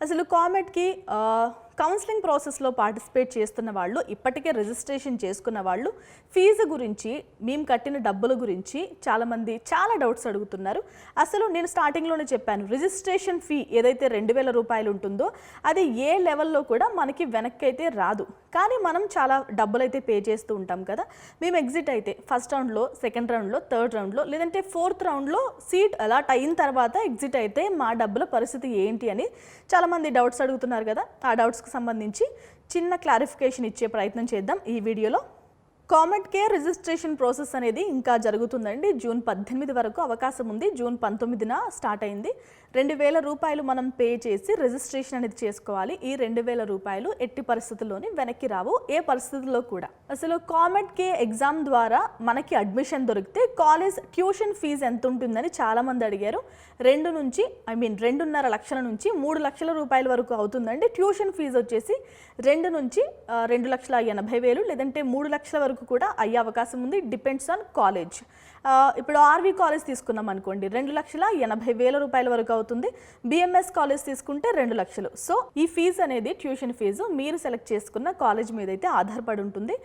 అసలు కామెట్కి కౌన్సిలింగ్ ప్రాసెస్లో పార్టిసిపేట్ చేస్తున్న వాళ్ళు, ఇప్పటికే రిజిస్ట్రేషన్ చేసుకున్న వాళ్ళు ఫీజు గురించి, మేము కట్టిన డబ్బుల గురించి చాలామంది చాలా డౌట్స్ అడుగుతున్నారు. అసలు నేను స్టార్టింగ్లోనే చెప్పాను, రిజిస్ట్రేషన్ ఫీ ఏదైతే 2000 రూపాయలు ఉంటుందో అది ఏ లెవెల్లో కూడా మనకి వెనక్కి అయితే రాదు. కానీ మనం చాలా డబ్బులు అయితే పే చేస్తూ ఉంటాం కదా. మేము ఎగ్జిట్ అయితే ఫస్ట్ రౌండ్లో, సెకండ్ రౌండ్లో, థర్డ్ రౌండ్లో, లేదంటే ఫోర్త్ రౌండ్లో సీట్ అలాట్ అయిన తర్వాత ఎగ్జిట్ అయితే మా డబ్బుల పరిస్థితి ఏంటి అని చాలామంది డౌట్స్ అడుగుతున్నారు కదా. ఆ డౌట్స్కి సంబంధించి చిన్న క్లారిఫికేషన్ ఇచ్చే ప్రయత్నం చేద్దాం ఈ వీడియోలో. కామెట్ కేర్ రిజిస్ట్రేషన్ ప్రాసెస్ అనేది ఇంకా జరుగుతుందండి. జూన్ 18 వరకు అవకాశం ఉంది. జూన్ 19న స్టార్ట్ అయింది. 2000 రూపాయలు మనం పే చేసి రిజిస్ట్రేషన్ అనేది చేసుకోవాలి. ఈ 2000 రూపాయలు ఎట్టి పరిస్థితుల్లోని వెనక్కి రావు, ఏ పరిస్థితుల్లో కూడా. అసలు కామెట్ కే ఎగ్జామ్ ద్వారా మనకి అడ్మిషన్ దొరికితే కాలేజ్ ట్యూషన్ ఫీజు ఎంత ఉంటుందని చాలామంది అడిగారు. 2.5 లక్షల నుంచి 3 లక్షల రూపాయల వరకు అవుతుందండి. ట్యూషన్ ఫీజు వచ్చేసి 2 నుంచి 2,80,000 లేదంటే 3 లక్షల వరకు కూడా అయ్యే అవకాశం ఉంది. Depends on college. ఇప్పుడు ఆర్వి కాలేజ్ తీసుకున్నాం అనుకోండి, 2,80,000 రూపాయల వరకు అవుతుంది. బిఎంఎస్ కాలేజ్ తీసుకుంటే 2 లక్షలు. సో ఈ ఫీజు అనేది ట్యూషన్ ఫీజు మీరు సెలెక్ట్ చేసుకున్న కాలేజ్ మీద అయితే ఆధారపడి ఉంటుంది.